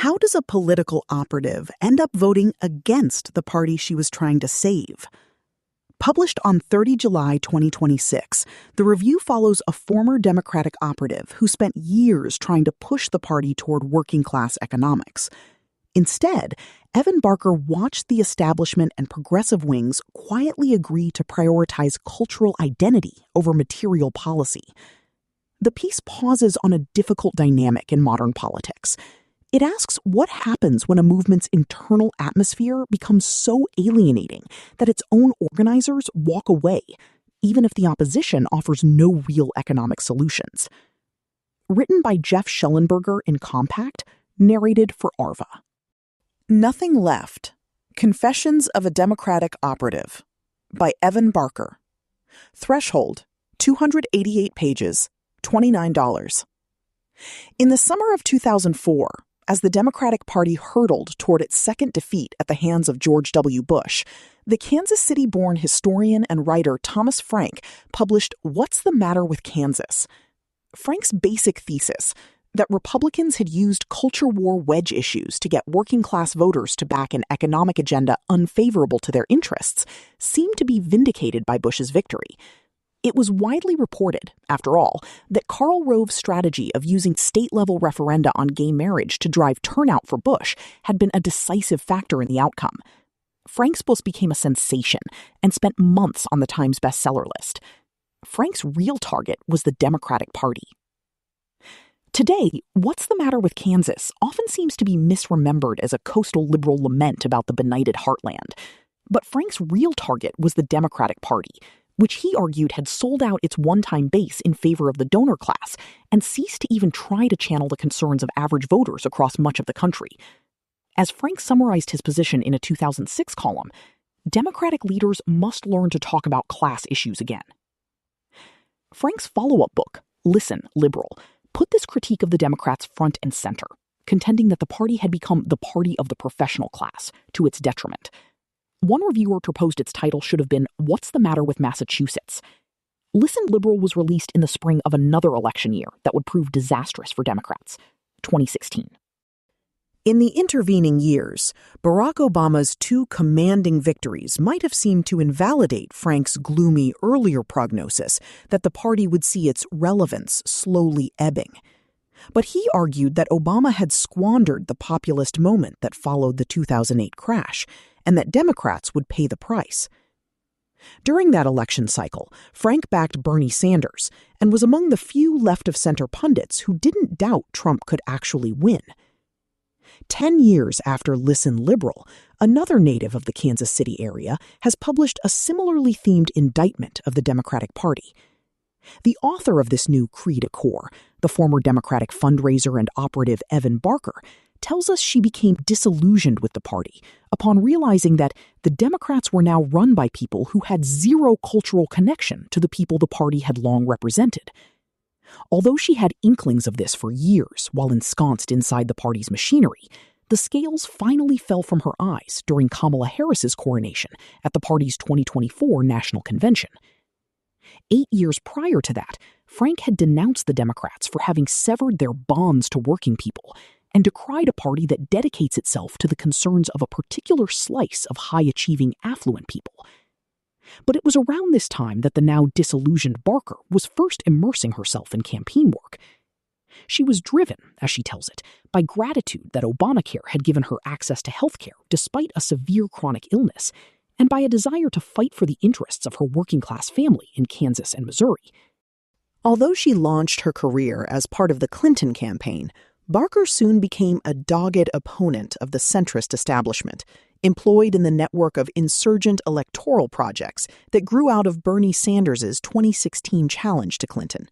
How does a political operative end up voting against the party she was trying to save? Published on 30 July 2026, the review follows a former Democratic operative who spent years trying to push the party toward working-class economics. Instead, Evan Barker watched the establishment and progressive wings quietly agree to prioritize cultural identity over material policy. The piece pauses on a difficult dynamic in modern politics. It asks what happens when a movement's internal atmosphere becomes so alienating that its own organizers walk away, even if the opposition offers no real economic solutions. Written by Jeff Schellenberger in Compact, narrated for Arva. Nothing Left. Confessions of a Democratic Operative by Evan Barker. Threshold, 288 pages, $29. In the summer of 2004, as the Democratic Party hurtled toward its second defeat at the hands of George W. Bush, the Kansas City-born historian and writer Thomas Frank published What's the Matter with Kansas? Frank's basic thesis, that Republicans had used culture war wedge issues to get working-class voters to back an economic agenda unfavorable to their interests, seemed to be vindicated by Bush's victory. It was widely reported, after all, that Karl Rove's strategy of using state-level referenda on gay marriage to drive turnout for Bush had been a decisive factor in the outcome. Frank's book became a sensation and spent months on the Times bestseller list. Frank's real target was the Democratic Party. Today, What's the Matter with Kansas often seems to be misremembered as a coastal liberal lament about the benighted heartland. But Frank's real target was the Democratic Party, which he argued had sold out its one-time base in favor of the donor class and ceased to even try to channel the concerns of average voters across much of the country. As Frank summarized his position in a 2006 column, Democratic leaders must learn to talk about class issues again. Frank's follow-up book, Listen, Liberal, put this critique of the Democrats front and center, contending that the party had become the party of the professional class, to its detriment. One reviewer proposed its title should have been What's the Matter with Massachusetts? Listen, Liberal was released in the spring of another election year that would prove disastrous for Democrats, 2016. In the intervening years, Barack Obama's two commanding victories might have seemed to invalidate Frank's gloomy earlier prognosis that the party would see its relevance slowly ebbing. But he argued that Obama had squandered the populist moment that followed the 2008 crash, and that Democrats would pay the price. During that election cycle, Frank backed Bernie Sanders and was among the few left-of-center pundits who didn't doubt Trump could actually win. 10 years after Listen, Liberal, another native of the Kansas City area has published a similarly themed indictment of the Democratic Party. The author of this new cri de coeur, the former Democratic fundraiser and operative Evan Barker, tells us she became disillusioned with the party upon realizing that the Democrats were now run by people who had zero cultural connection to the people the party had long represented. Although she had inklings of this for years while ensconced inside the party's machinery, the scales finally fell from her eyes during Kamala Harris's coronation at the party's 2024 national convention. 8 years prior to that, Frank had denounced the Democrats for having severed their bonds to working people and decried a party that dedicates itself to the concerns of a particular slice of high-achieving affluent people. But it was around this time that the now disillusioned Barker was first immersing herself in campaign work. She was driven, as she tells it, by gratitude that Obamacare had given her access to health care despite a severe chronic illness, and by a desire to fight for the interests of her working-class family in Kansas and Missouri. Although she launched her career as part of the Clinton campaign, Barker soon became a dogged opponent of the centrist establishment, employed in the network of insurgent electoral projects that grew out of Bernie Sanders' 2016 challenge to Clinton.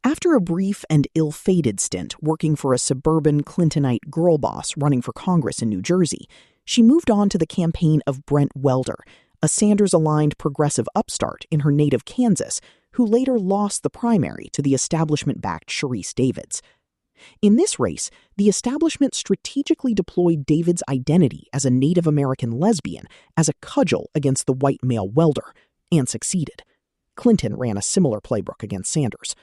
After a brief and ill-fated stint working for a suburban Clintonite girl boss running for Congress in New Jersey, she moved on to the campaign of Brent Welder, a Sanders-aligned progressive upstart in her native Kansas, who later lost the primary to the establishment-backed Sharice Davids. In this race, the establishment strategically deployed David's identity as a Native American lesbian as a cudgel against the white male Welder, and succeeded. Clinton ran a similar playbook against Sanders.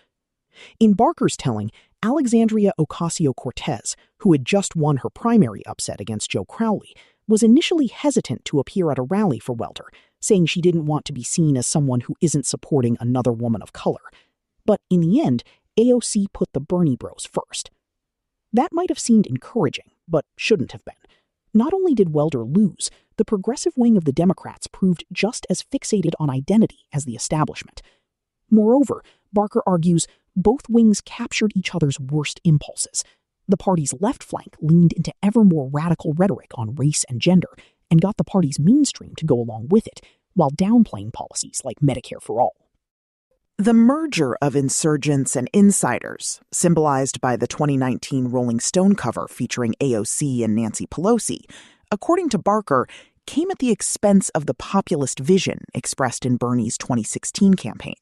In Barker's telling, Alexandria Ocasio-Cortez, who had just won her primary upset against Joe Crowley, was initially hesitant to appear at a rally for Welter, saying she didn't want to be seen as someone who isn't supporting another woman of color. But in the end, AOC put the Bernie bros first. That might have seemed encouraging, but shouldn't have been. Not only did Welter lose, the progressive wing of the Democrats proved just as fixated on identity as the establishment. Moreover, Barker argues both wings captured each other's worst impulses. The party's left flank leaned into ever more radical rhetoric on race and gender and got the party's mainstream to go along with it, while downplaying policies like Medicare for all. The merger of insurgents and insiders, symbolized by the 2019 Rolling Stone cover featuring AOC and Nancy Pelosi, according to Barker, came at the expense of the populist vision expressed in Bernie's 2016 campaign.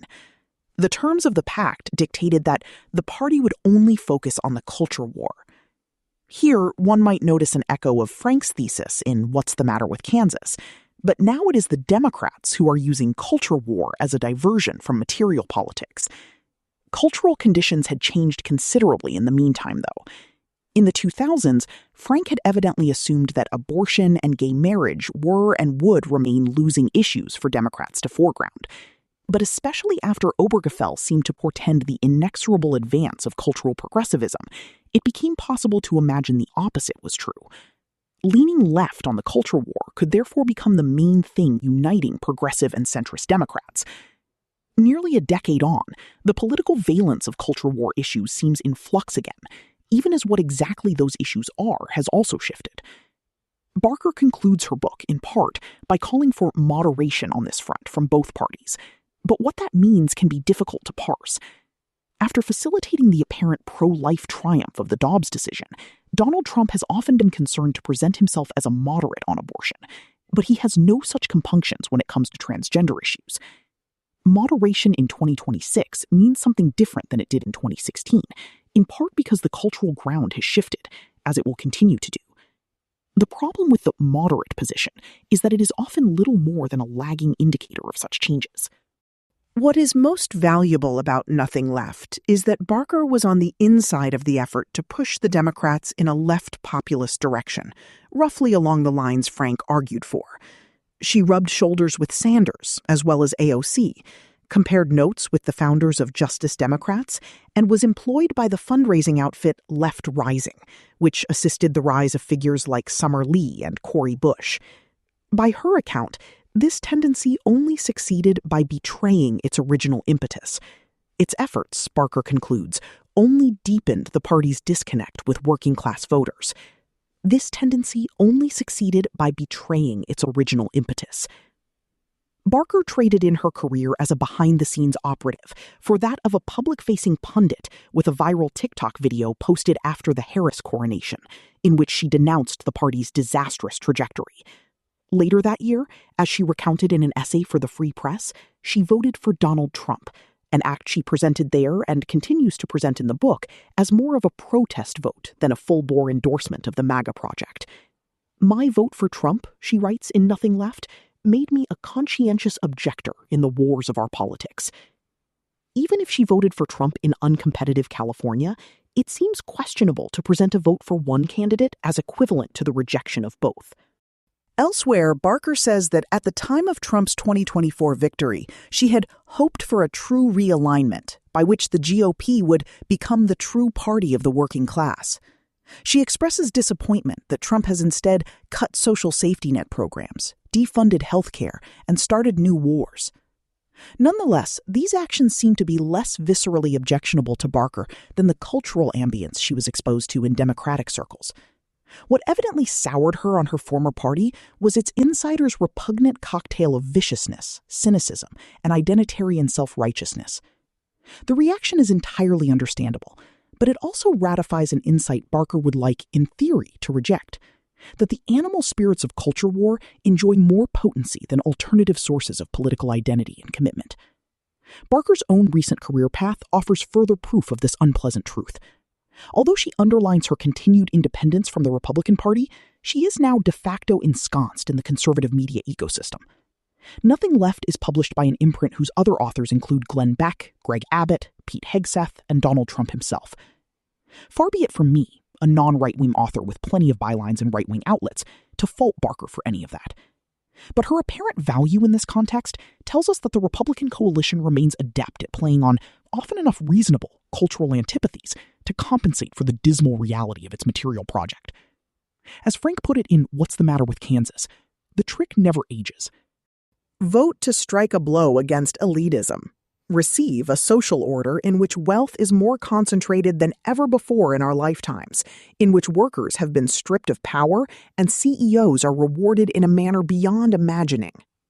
The terms of the pact dictated that the party would only focus on the culture war. Here, one might notice an echo of Frank's thesis in What's the Matter with Kansas, but now it is the Democrats who are using culture war as a diversion from material politics. Cultural conditions had changed considerably in the meantime, though. In the 2000s, Frank had evidently assumed that abortion and gay marriage were and would remain losing issues for Democrats to foreground. But especially after Obergefell seemed to portend the inexorable advance of cultural progressivism, it became possible to imagine the opposite was true. Leaning left on the culture war could therefore become the main thing uniting progressive and centrist Democrats. Nearly a decade on, the political valence of culture war issues seems in flux again, even as what exactly those issues are has also shifted. Barker concludes her book, in part, by calling for moderation on this front from both parties. But what that means can be difficult to parse. After facilitating the apparent pro-life triumph of the Dobbs decision, Donald Trump has often been concerned to present himself as a moderate on abortion, but he has no such compunctions when it comes to transgender issues. Moderation in 2026 means something different than it did in 2016, in part because the cultural ground has shifted, as it will continue to do. The problem with the moderate position is that it is often little more than a lagging indicator of such changes. What is most valuable about Nothing Left is that Barker was on the inside of the effort to push the Democrats in a left populist direction, roughly along the lines Frank argued for. She rubbed shoulders with Sanders, as well as AOC, compared notes with the founders of Justice Democrats, and was employed by the fundraising outfit Left Rising, which assisted the rise of figures like Summer Lee and Cori Bush. By her account, this tendency only succeeded by betraying its original impetus. Its efforts, Barker concludes, only deepened the party's disconnect with working-class voters. This tendency only succeeded by betraying its original impetus. Barker traded in her career as a behind-the-scenes operative for that of a public-facing pundit with a viral TikTok video posted after the Harris coronation, in which she denounced the party's disastrous trajectory. Later that year, as she recounted in an essay for the Free Press, she voted for Donald Trump, an act she presented there and continues to present in the book as more of a protest vote than a full-bore endorsement of the MAGA project. My vote for Trump, she writes in Nothing Left, made me a conscientious objector in the wars of our politics. Even if she voted for Trump in uncompetitive California, it seems questionable to present a vote for one candidate as equivalent to the rejection of both. Elsewhere, Barker says that at the time of Trump's 2024 victory, she had hoped for a true realignment by which the GOP would become the true party of the working class. She expresses disappointment that Trump has instead cut social safety net programs, defunded health care, and started new wars. Nonetheless, these actions seem to be less viscerally objectionable to Barker than the cultural ambience she was exposed to in Democratic circles. What evidently soured her on her former party was its insiders' repugnant cocktail of viciousness, cynicism, and identitarian self-righteousness. The reaction is entirely understandable, but it also ratifies an insight Barker would like, in theory, to reject, that the animal spirits of culture war enjoy more potency than alternative sources of political identity and commitment. Barker's own recent career path offers further proof of this unpleasant truth. Although she underlines her continued independence from the Republican Party, she is now de facto ensconced in the conservative media ecosystem. Nothing Left is published by an imprint whose other authors include Glenn Beck, Greg Abbott, Pete Hegseth, and Donald Trump himself. Far be it from me, a non-right-wing author with plenty of bylines in right-wing outlets, to fault Barker for any of that. But her apparent value in this context tells us that the Republican coalition remains adept at playing on often enough reasonable cultural antipathies to compensate for the dismal reality of its material project. As Frank put it in What's the Matter with Kansas, the trick never ages. Vote to strike a blow against elitism. Receive a social order in which wealth is more concentrated than ever before in our lifetimes, in which workers have been stripped of power and CEOs are rewarded in a manner beyond imagining.